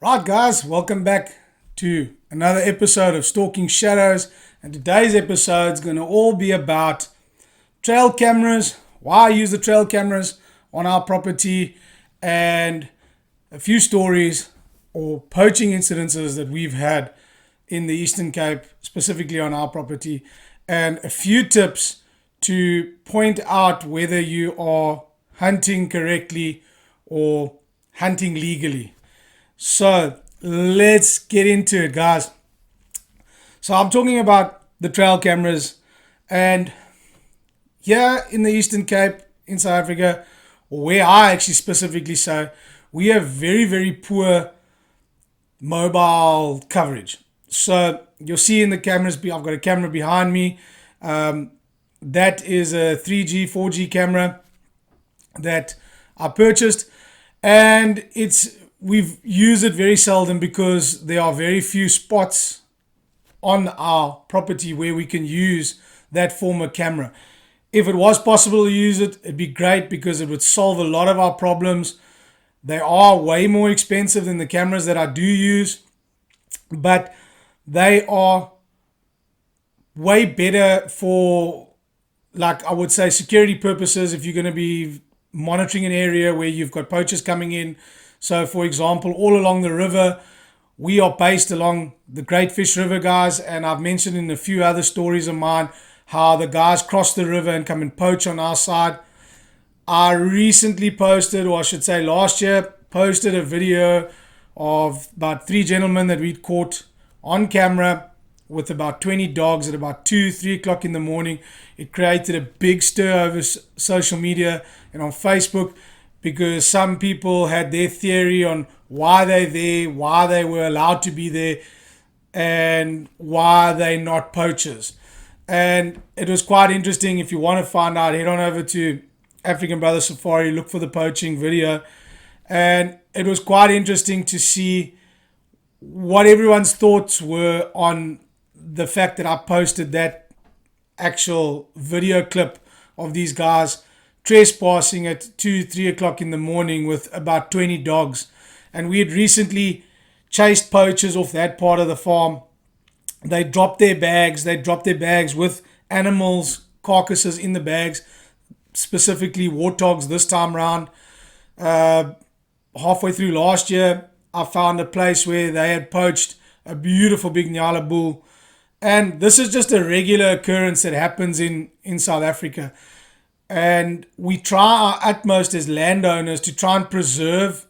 Right, guys, welcome back to another episode of Stalking Shadows. And today's episode is going to all be about trail cameras, why I use the trail cameras on our property, and a few stories or poaching incidences that we've had in the Eastern Cape, specifically on our property, and a few tips to point out whether you are hunting correctly or hunting legally. So let's get into it, guys. So I'm talking about the trail cameras, and here in the Eastern Cape in South Africa, where I actually specifically say, we have very, very poor mobile coverage. So you'll see in the cameras, I've got a camera behind me. That is a 3G, 4G camera that I purchased, and we've used it very seldom because there are very few spots on our property where we can use that form of camera. If it was possible to use it, it'd be great because it would solve a lot of our problems. They are way more expensive than the cameras that I do use, but they are way better for, like I would say, security purposes. If you're going to be monitoring an area where you've got poachers coming in. So for example, all along the river, we are based along the Great Fish River, guys, and I've mentioned in a few other stories of mine how the guys cross the river and come and poach on our side. I recently posted, or I should say last year, posted a video of about 3 gentlemen that we'd caught on camera with about 20 dogs at about 3 o'clock in the morning. It created a big stir over social media and on Facebook because some people had their theory on why they're there, why they were allowed to be there, and why they're not poachers. And it was quite interesting. If you want to find out, head on over to African Brother Safari, look for the poaching video. And it was quite interesting to see what everyone's thoughts were on the fact that I posted that actual video clip of these guys trespassing at 3 o'clock in the morning with about 20 dogs. And we had recently chased poachers off that part of the farm. They dropped their bags with animals, carcasses in the bags, specifically warthogs this time around. Halfway through last year, I found a place where they had poached a beautiful big Nyala bull. And this is just a regular occurrence that happens in South Africa. And we try our utmost as landowners to try and preserve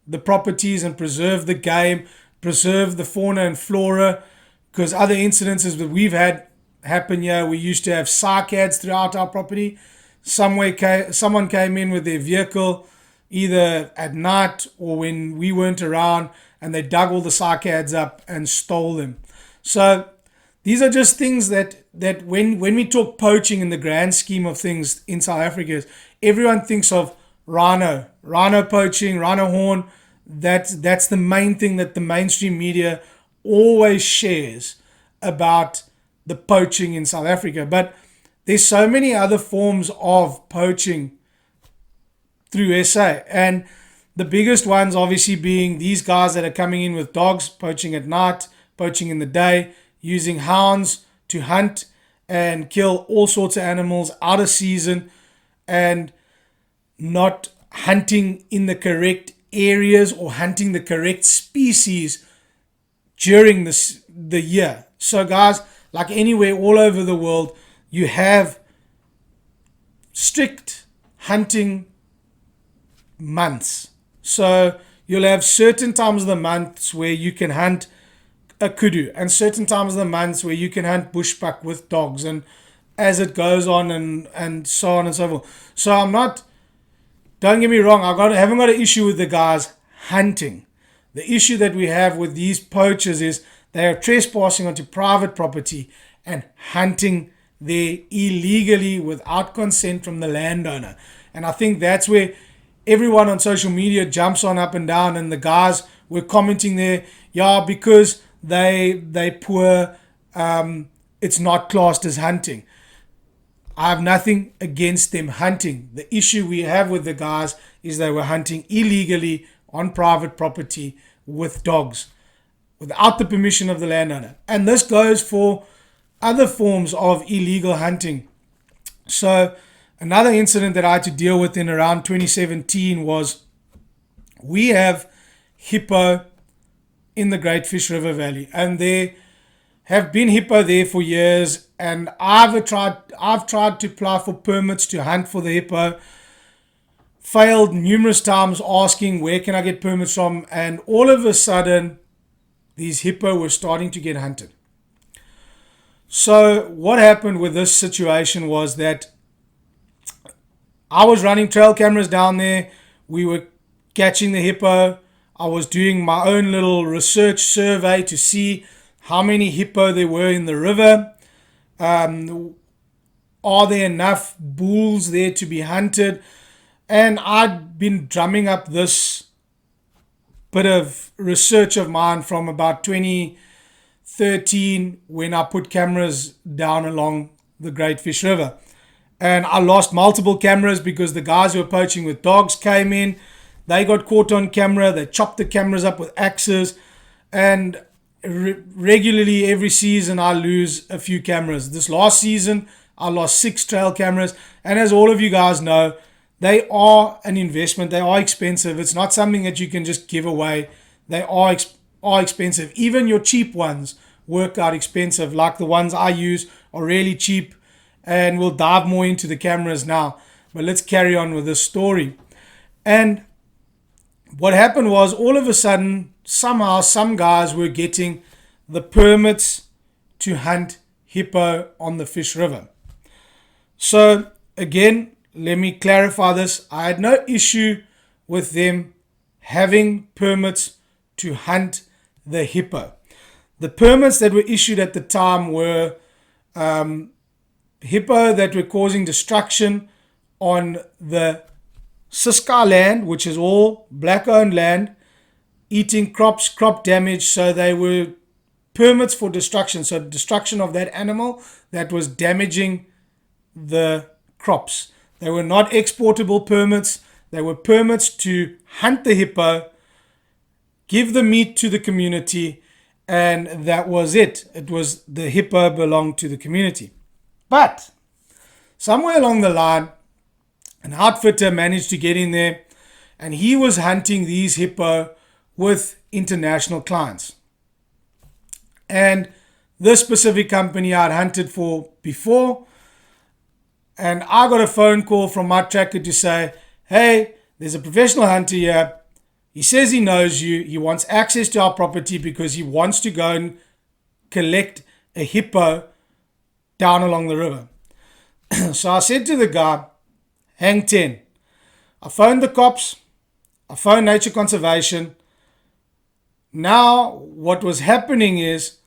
the properties and preserve the game, preserve the fauna and flora, because other incidences that we've had happen here, we used to have cycads throughout our property. Someone came in with their vehicle either at night or when we weren't around, and they dug all the cycads up and stole them. So these are just things that when we talk poaching in the grand scheme of things in South Africa, everyone thinks of rhino poaching, rhino horn. That's the main thing that the mainstream media always shares about the poaching in South Africa. But there's so many other forms of poaching through SA. And the biggest ones obviously being these guys that are coming in with dogs, poaching at night, poaching in the day, using hounds to hunt and kill all sorts of animals out of season and not hunting in the correct areas or hunting the correct species during the year. So guys, like anywhere all over the world, you have strict hunting months. So you'll have certain times of the months where you can hunt a kudu and certain times of the months where you can hunt bushbuck with dogs, and as it goes on and so on and so forth. So don't get me wrong, haven't got an issue with the guys hunting. The issue that we have with these poachers is they are trespassing onto private property and hunting there illegally without consent from the landowner. And I think that's where everyone on social media jumps on up and down, and the guys were commenting there, yeah, because they poor, it's not classed as hunting. I have nothing against them hunting. The issue we have with the guys is they were hunting illegally on private property with dogs without the permission of the landowner. And this goes for other forms of illegal hunting. So another incident that I had to deal with in around 2017 was we have hippo in the Great Fish River Valley, and there have been hippo there for years, and I've tried to apply for permits to hunt for the hippo, failed numerous times asking where can I get permits from, and all of a sudden these hippo were starting to get hunted. So what happened with this situation was that I was running trail cameras down there, we were catching the hippo, I was doing my own little research survey to see how many hippo there were in the river. Are there enough bulls there to be hunted? And I'd been drumming up this bit of research of mine from about 2013 when I put cameras down along the Great Fish River. And I lost multiple cameras because the guys who were poaching with dogs came in. They got caught on camera. They chopped the cameras up with axes. And regularly every season I lose a few cameras. This last season I lost 6 trail cameras. And as all of you guys know, they are an investment. They are expensive. It's not something that you can just give away. They are expensive. Even your cheap ones work out expensive. Like the ones I use are really cheap. And we'll dive more into the cameras now. But let's carry on with this story. And what happened was all of a sudden, somehow some guys were getting the permits to hunt hippo on the Fish River. So again, let me clarify this. I had no issue with them having permits to hunt the hippo. The permits that were issued at the time were hippo that were causing destruction on the Ciskei land, which is all black owned land, eating crops, crop damage. So they were permits for destruction. So destruction of that animal that was damaging the crops. They were not exportable permits. They were permits to hunt the hippo, give the meat to the community, and that was it. It was the hippo belonged to the community. But somewhere along the line, an outfitter managed to get in there, and he was hunting these hippo with international clients. And this specific company I'd hunted for before, and I got a phone call from my tracker to say, hey, there's a professional hunter here. He says he knows you. He wants access to our property because he wants to go and collect a hippo down along the river. So I said to the guy, hang 10. I phoned the cops. I phoned Nature Conservation. Now what was happening is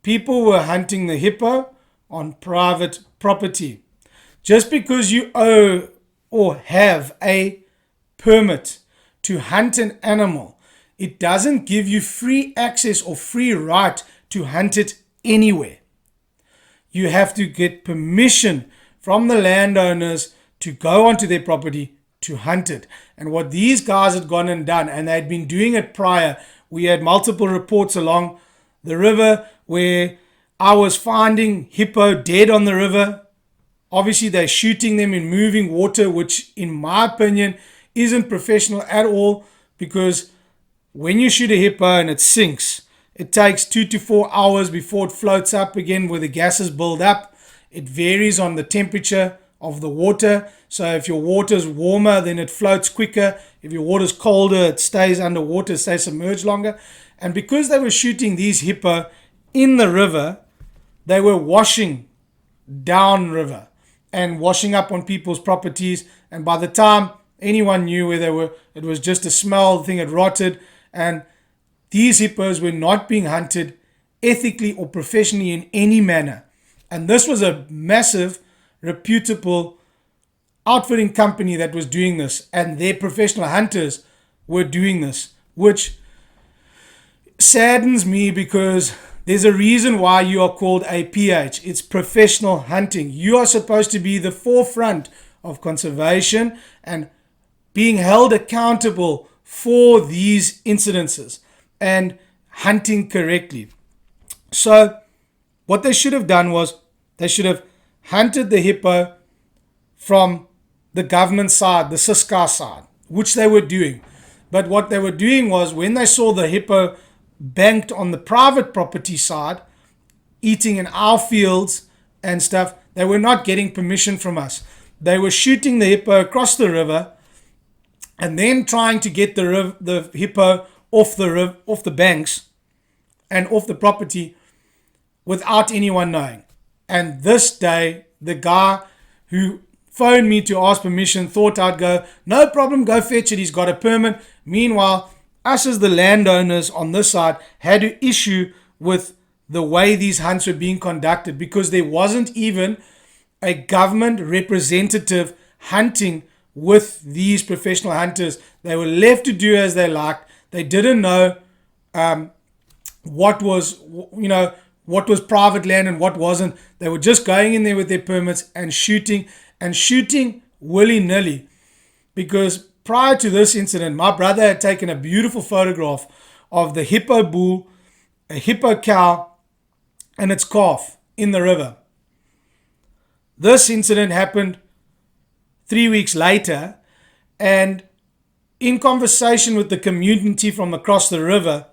people were hunting the hippo on private property. Just because you owe or have a permit to hunt an animal, it doesn't give you free access or free right to hunt it anywhere. You have to get permission from the landowners to go onto their property to hunt it. And what these guys had gone and done, and they had been doing it prior, we had multiple reports along the river where I was finding hippo dead on the river. Obviously, they're shooting them in moving water, which in my opinion isn't professional at all, because when you shoot a hippo and it sinks, it takes 2 to 4 hours before it floats up again where the gases build up. It varies on the temperature of the water. So if your water is warmer, then it floats quicker. If your water is colder, it stays underwater, it stays submerged longer. And because they were shooting these hippo in the river, they were washing downriver and washing up on people's properties. And by the time anyone knew where they were, it was just a smell, the thing had rotted. And these hippos were not being hunted ethically or professionally in any manner. And this was a massive, reputable outfitting company that was doing this, and their professional hunters were doing this, which saddens me because there's a reason why you are called a PH. It's professional hunting. You are supposed to be the forefront of conservation and being held accountable for these incidences. and hunting correctly. So what they should have done was they should have hunted the hippo from the government side, the Siskar side, which they were doing. But what they were doing was when they saw the hippo banked on the private property side, eating in our fields and stuff, they were not getting permission from us. They were shooting the hippo across the river and then trying to get the hippo off the banks and off the property without anyone knowing. And this day, the guy who phoned me to ask permission thought I'd go, no problem, go fetch it, he's got a permit. Meanwhile, us as the landowners on this side had to issue with the way these hunts were being conducted, because there wasn't even a government representative hunting with these professional hunters. They were left to do as they liked. They didn't know what was private land and what wasn't. They were just going in there with their permits and shooting willy-nilly. Because prior to this incident, my brother had taken a beautiful photograph of the hippo bull, a hippo cow, and its calf in the river. This incident happened 3 weeks later, and in conversation with the community from across the river,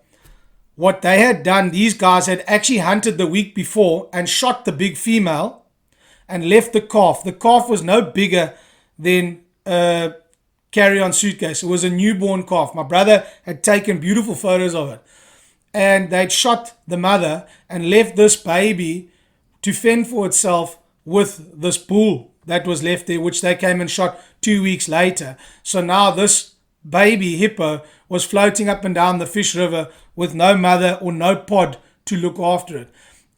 what they had done, these guys had actually hunted the week before and shot the big female and left the calf. The calf was no bigger than a carry-on suitcase. It was a newborn calf. My brother had taken beautiful photos of it. And they'd shot the mother and left this baby to fend for itself with this bull that was left there, which they came and shot 2 weeks later. So now this baby hippo was floating up and down the Fish River with no mother or no pod to look after it.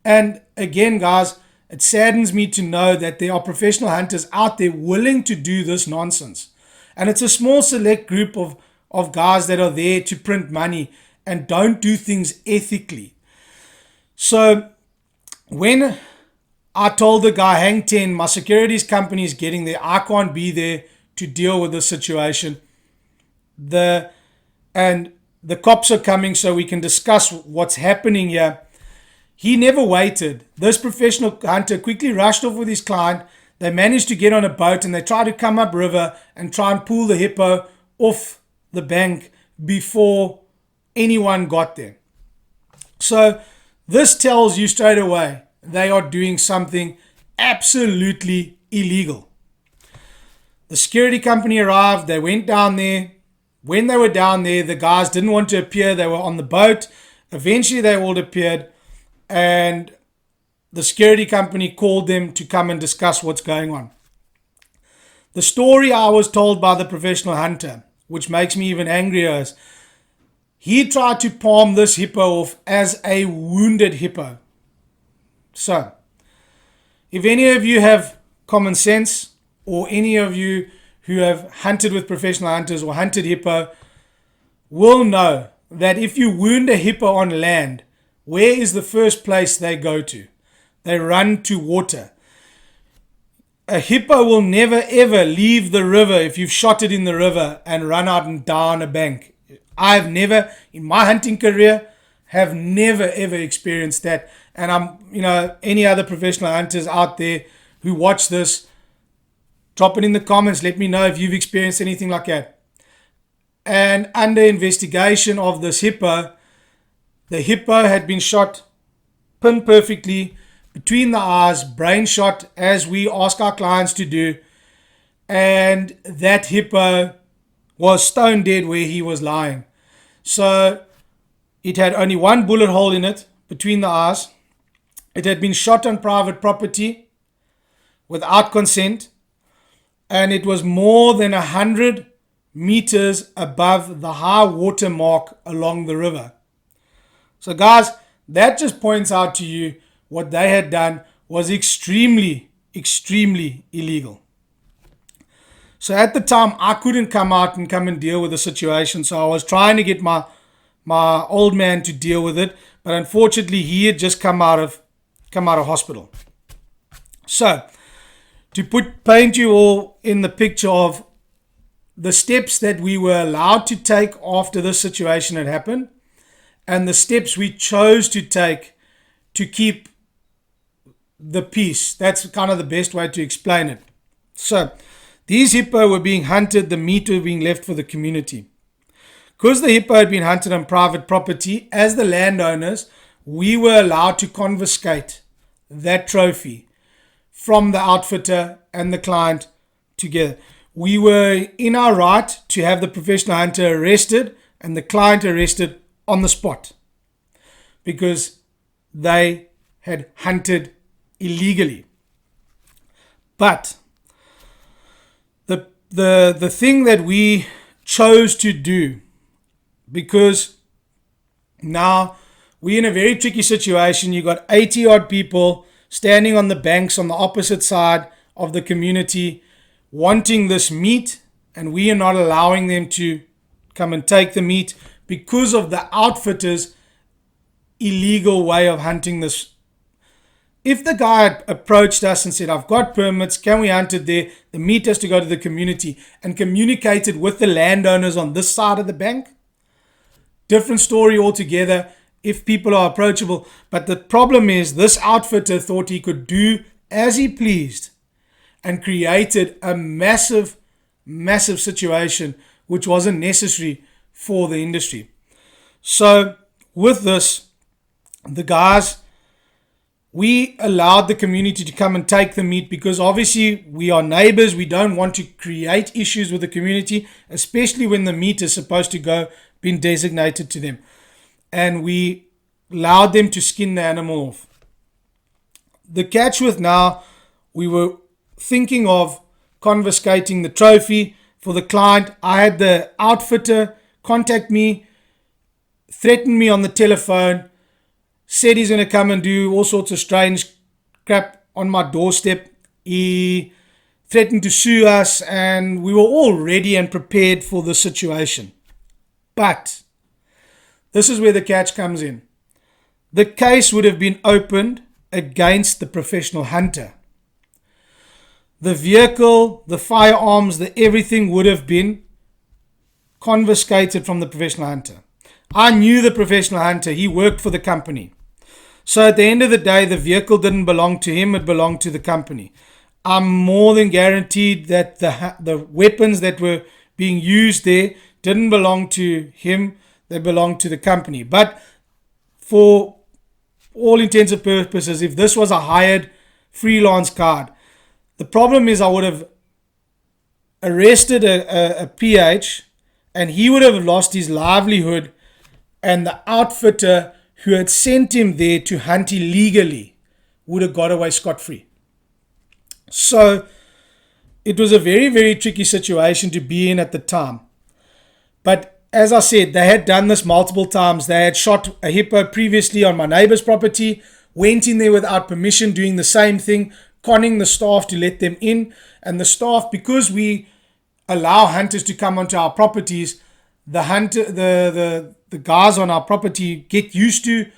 And again, guys, it saddens me to know that there are professional hunters out there willing to do this nonsense. And it's a small select group of guys that are there to print money and don't do things ethically. So when I told the guy, hang 10, my securities company is getting there, I can't be there to deal with the situation. And the cops are coming so we can discuss what's happening here. He never waited. This professional hunter quickly rushed off with his client. They managed to get on a boat and they tried to come up river and try and pull the hippo off the bank before anyone got there. So this tells you straight away they are doing something absolutely illegal. The security company arrived. They went down there. When they were down there, the guys didn't want to appear. They were on the boat. Eventually they all appeared, and the security company called them to come and discuss what's going on. The story I was told by the professional hunter, which makes me even angrier, is he tried to palm this hippo off as a wounded hippo. So, if any of you have common sense, or any of you who have hunted with professional hunters or hunted hippo, will know that if you wound a hippo on land, where is the first place they go to? They run to water. A hippo will never ever leave the river if you've shot it in the river and run out and down a bank. I've never, in my hunting career, have never ever experienced that. And any other professional hunters out there who watch this, drop it in the comments. Let me know if you've experienced anything like that. And under investigation of this hippo, the hippo had been shot pin perfectly between the eyes, brain shot, as we ask our clients to do. And that hippo was stone dead where he was lying. So it had only one bullet hole in it between the eyes. It had been shot on private property without consent. And it was more than 100 meters above the high water mark along the river. So guys, that just points out to you what they had done was extremely, extremely illegal. So at the time, I couldn't come out and come and deal with the situation. So I was trying to get my old man to deal with it. But unfortunately, he had just come out of hospital. So to paint you all in the picture of the steps that we were allowed to take after this situation had happened, and the steps we chose to take to keep the peace. That's kind of the best way to explain it. So these hippo were being hunted, the meat was being left for the community. Because the hippo had been hunted on private property, as the landowners, we were allowed to confiscate that trophy from the outfitter and the client together. We were in our right to have the professional hunter arrested and the client arrested on the spot because they had hunted illegally. But the thing that we chose to do, because now we're in a very tricky situation. You got 80 odd people standing on the banks on the opposite side of the community wanting this meat, and we are not allowing them to come and take the meat because of the outfitter's illegal way of hunting this. If the guy had approached us and said, I've got permits, can we hunt it there? The meat has to go to the community, and communicated with the landowners on this side of the bank, different story altogether if people are approachable. But the problem is this outfitter thought he could do as he pleased and created a massive situation which wasn't necessary for the industry. So with this, the guys, we allowed the community to come and take the meat because obviously we are neighbors. We don't want to create issues with the community, especially when the meat is supposed to go, been designated to them. And we allowed them to skin the animal off. The catch with now, we were thinking of confiscating the trophy for the client. I had the outfitter contact me, threaten me on the telephone, said he's going to come and do all sorts of strange crap on my doorstep. He threatened to sue us, and we were all ready and prepared for the situation. But this is where the catch comes in. The case would have been opened against the professional hunter. The vehicle, the firearms, the everything would have been confiscated from the professional hunter. I knew the professional hunter. He worked for the company. So at the end of the day, the vehicle didn't belong to him. It belonged to the company. I'm more than guaranteed that the weapons that were being used there didn't belong to him. They belonged to the company. But for all intents and purposes, if this was a hired freelance card, the problem is I would have arrested a PH and he would have lost his livelihood, and the outfitter who had sent him there to hunt illegally would have got away scot-free. So it was a very, very tricky situation to be in at the time. But as I said, they had done this multiple times. They had shot a hippo previously on my neighbor's property, went in there without permission, doing the same thing, conning the staff to let them in. And the staff, because we allow hunters to come onto our properties, the guys on our property get used to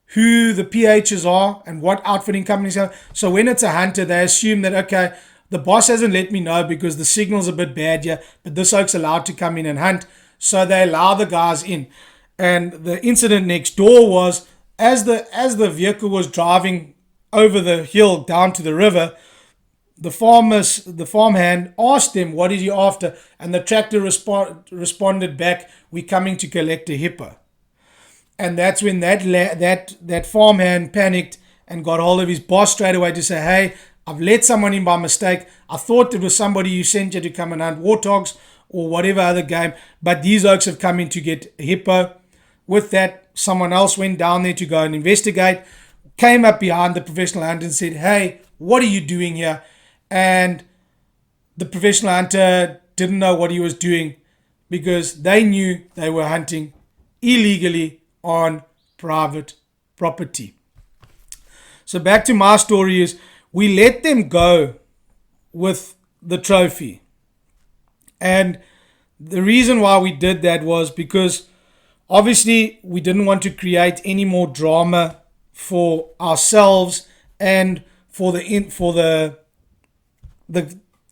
who the PHs are and what outfitting companies are. So when it's a hunter, they assume that, okay, the boss hasn't let me know because the signal's a bit bad here, but this oak's allowed to come in and hunt. So they allow the guys in. And the incident next door was, as the vehicle was driving over the hill down to the river, the farmhand asked them, what is he after? And the tractor responded back, we're coming to collect a hippo. And that's when that farmhand panicked and got hold of his boss straight away to say, hey, I've let someone in by mistake. I thought it was somebody you sent you to come and hunt warthogs or whatever other game, but these oaks have come in to get a hippo. With that, someone else went down there to go and investigate, came up behind the professional hunter and said, hey, what are you doing here? And the professional hunter didn't know what he was doing because they knew they were hunting illegally on private property. So back to my story is, we let them go with the trophy. And the reason why we did that was because obviously we didn't want to create any more drama for ourselves and for the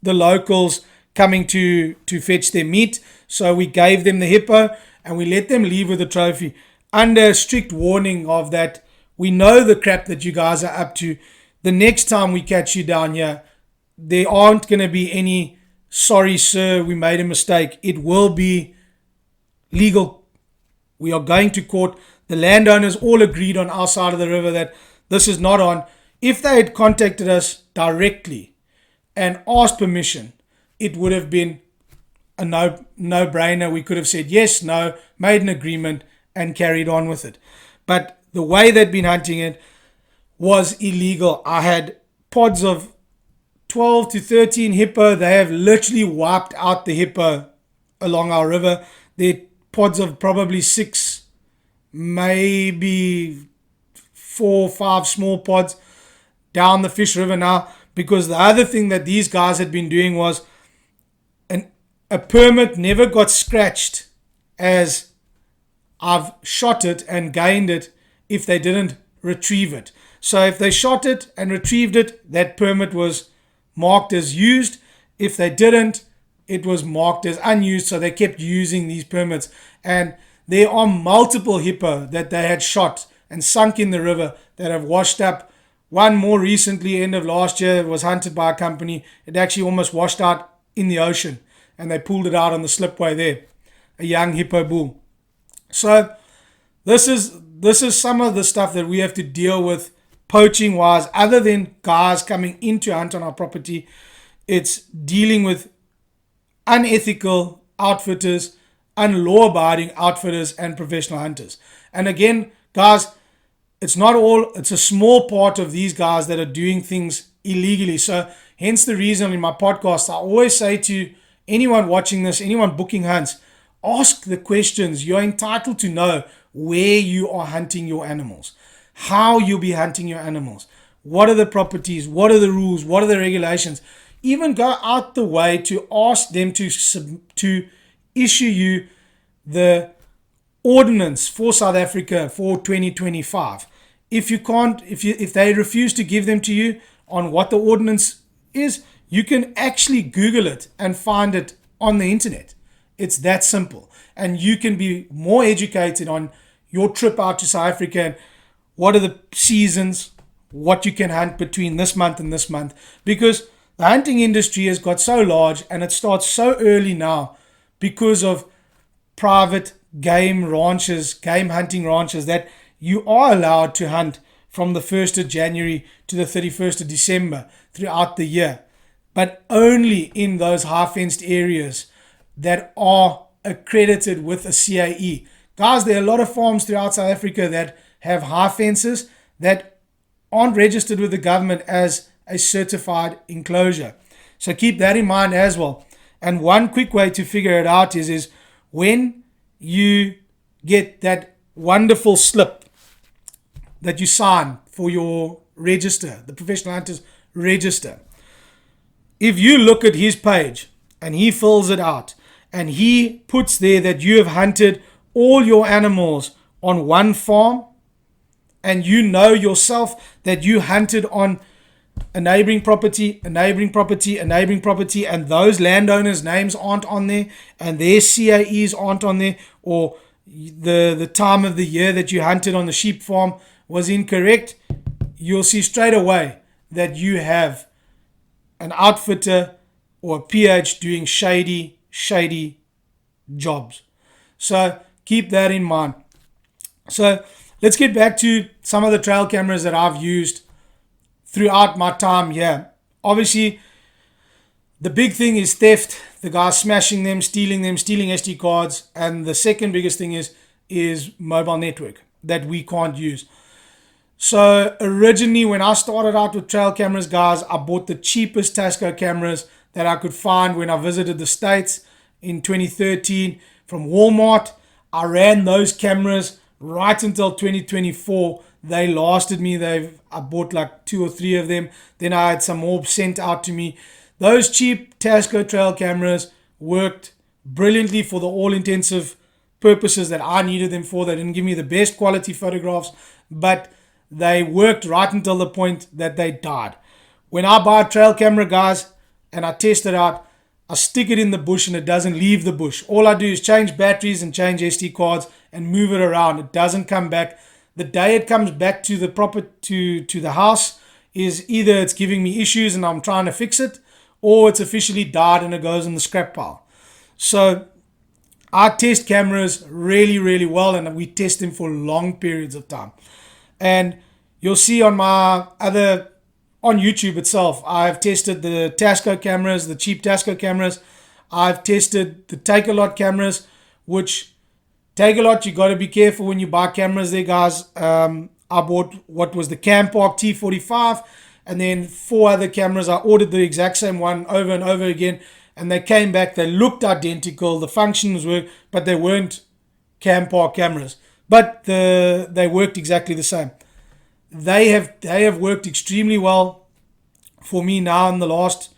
locals coming to fetch their meat. So we gave them the hippo and we let them leave with the trophy. under strict warning of that. We know the crap that you guys are up to. The next time we catch you down here, there aren't going to be any, sorry sir, we made a mistake. It will be legal. We are going to court. The landowners all agreed on our side of the river that this is not on. If they had contacted us directly and asked permission, it would have been a no-brainer. We could have said yes, no, made an agreement and carried on with it. But the way they'd been hunting it was illegal. I had pods of 12 to 13 hippo. They have literally wiped out the hippo along our river. They're pods of probably 6, maybe 4 or 5 small pods down the Fish River now. Because the other thing that these guys had been doing was a permit never got scratched as I've shot it and gained it if they didn't retrieve it. So if they shot it and retrieved it, that permit was marked as used. If they didn't, it was marked as unused. So they kept using these permits. And there are multiple hippo that they had shot and sunk in the river that have washed up. One more recently, end of last year, was hunted by a company. It actually almost washed out in the ocean. And they pulled it out on the slipway there. A young hippo bull. So this is some of the stuff that we have to deal with poaching wise, other than guys coming in to hunt on our property. It's dealing with unethical outfitters, unlaw abiding outfitters and professional hunters. And again, guys, it's a small part of these guys that are doing things illegally. So hence the reason in my podcast, I always say to anyone watching this, anyone booking hunts, ask the questions. You're entitled to know where you are hunting your animals, how you'll be hunting your animals, what are the properties, what are the rules, what are the regulations. Even go out the way to ask them to issue you the ordinance for South Africa for 2025. If they refuse to give them to you on what the ordinance is, you can actually Google it and find it on the internet. It's that simple. And you can be more educated on your trip out to South Africa and what are the seasons, what you can hunt between this month and this month. Because the hunting industry has got so large and it starts so early now because of private game ranches, game hunting ranches, that you are allowed to hunt from the 1st of January to the 31st of December throughout the year. But only in those high-fenced areas that are accredited with a CAE. Guys, there are a lot of farms throughout South Africa that have high fences that aren't registered with the government as a certified enclosure. So keep that in mind as well. And one quick way to figure it out is when you get that wonderful slip that you sign for your register, the professional hunters register. If you look at his page and he fills it out and he puts there that you have hunted all your animals on one farm, and you know yourself that you hunted on a neighboring property, a neighboring property, a neighboring property, and those landowners' names aren't on there and their CAEs aren't on there, or the time of the year that you hunted on the sheep farm was incorrect, you'll see straight away that you have an outfitter or a PH doing shady jobs. So keep that in mind. So let's get back to some of the trail cameras that I've used throughout my time here. Obviously, the big thing is theft. The guys smashing them, stealing SD cards. And the second biggest thing is mobile network that we can't use. So originally, when I started out with trail cameras, guys, I bought the cheapest Tasco cameras that I could find when I visited the States in 2013 from Walmart. I ran those cameras right until 2024. They lasted me. I bought like 2 or 3 of them. Then I had some more sent out to me. Those cheap Tasco trail cameras worked brilliantly for the all-intensive purposes that I needed them for. They didn't give me the best quality photographs, but they worked right until the point that they died. When I buy a trail camera, guys, and I test it out, I stick it in the bush and it doesn't leave the bush. All I do is change batteries and change SD cards and move it around. It doesn't come back. The day it comes back to the to the house is either it's giving me issues and I'm trying to fix it, or it's officially died and it goes in the scrap pile. So I test cameras really, really well, and we test them for long periods of time. And you'll see on on YouTube itself, I've tested the Tasco cameras, the cheap Tasco cameras. I've tested the Take-A-Lot cameras, which Take-A-Lot, you got to be careful when you buy cameras there, guys. I bought what was the Campark T45, and then 4 other cameras. I ordered the exact same one over and over again, and they came back. They looked identical. The functions were, but they weren't Campark cameras. But they worked exactly the same. They have worked extremely well for me now in the last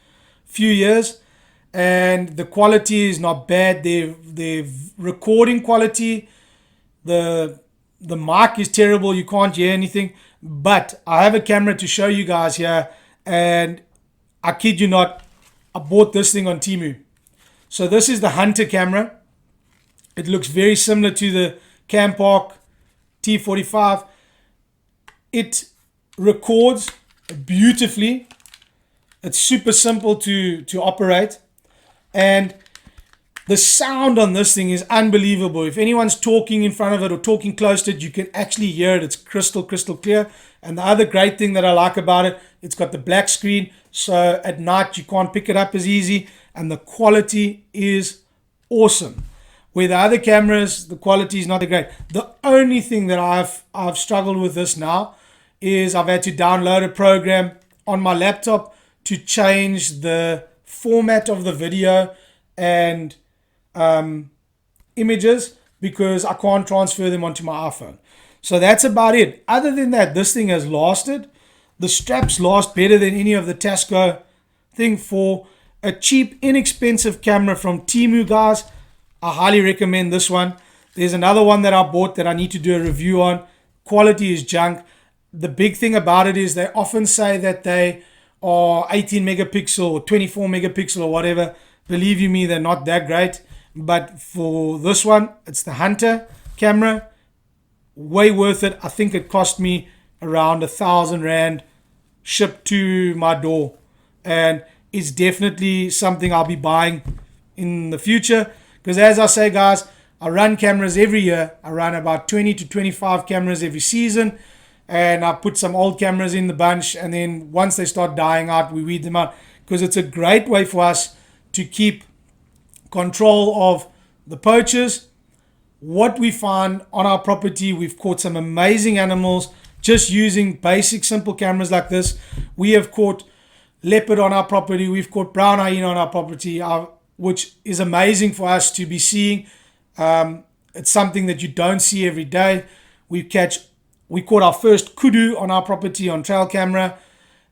few years, and the quality is not bad. Their recording quality, the mic is terrible. You can't hear anything. But I have a camera to show you guys here, and I kid you not, I bought this thing on Temu. So this is the Hunter camera. It looks very similar to the Campark T45. It records beautifully. It's super simple to operate. And the sound on this thing is unbelievable. If anyone's talking in front of it or talking close to it, you can actually hear it. It's crystal clear. And the other great thing that I like about it, it's got the black screen. So at night, you can't pick it up as easy. And the quality is awesome. Where the other cameras, the quality is not that great. The only thing that I've struggled with this now is I've had to download a program on my laptop to change the format of the video and images, because I can't transfer them onto my iPhone. So that's about it. Other than that, this thing has lasted. The straps last better than any of the Tasco thing. For a cheap, inexpensive camera from Temu, guys, I highly recommend this one. There's another one that I bought that I need to do a review on. Quality is junk. The big thing about it is they often say that they are 18 megapixel or 24 megapixel or whatever. Believe you me, they're not that great. But for this one, it's the Hunter camera. Way worth it. I think it cost me around 1,000 Rand shipped to my door. And it's definitely something I'll be buying in the future. Because as I say, guys, I run cameras every year. I run about 20 to 25 cameras every season. And I put some old cameras in the bunch. And then once they start dying out, we weed them out. Because it's a great way for us to keep control of the poachers. What we find on our property, we've caught some amazing animals just using basic, simple cameras like this. We have caught leopard on our property. We've caught brown hyena on our property, which is amazing for us to be seeing. It's something that you don't see every day. We caught our first kudu on our property on trail camera,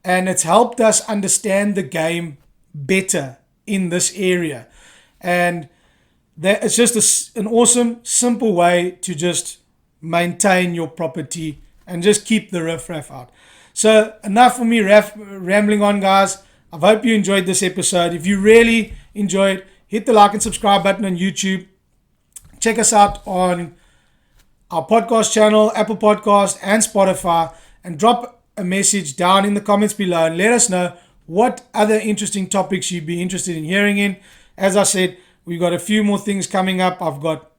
and it's helped us understand the game better in this area. And that it's just an awesome, simple way to just maintain your property and just keep the riffraff out. So enough for me rambling on, guys. I hope you enjoyed this episode. If you really enjoyed, hit the like and subscribe button on YouTube. Check us out on our podcast channel, Apple Podcast and Spotify, and drop a message down in the comments below and let us know what other interesting topics you'd be interested in hearing in. As I said, we've got a few more things coming up. I've got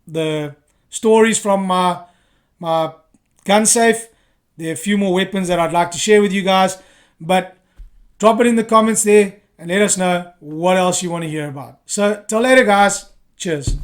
the stories from my gun safe. There are a few more weapons that I'd like to share with you guys. But drop it in the comments there and let us know what else you want to hear about. So till later, guys. Cheers.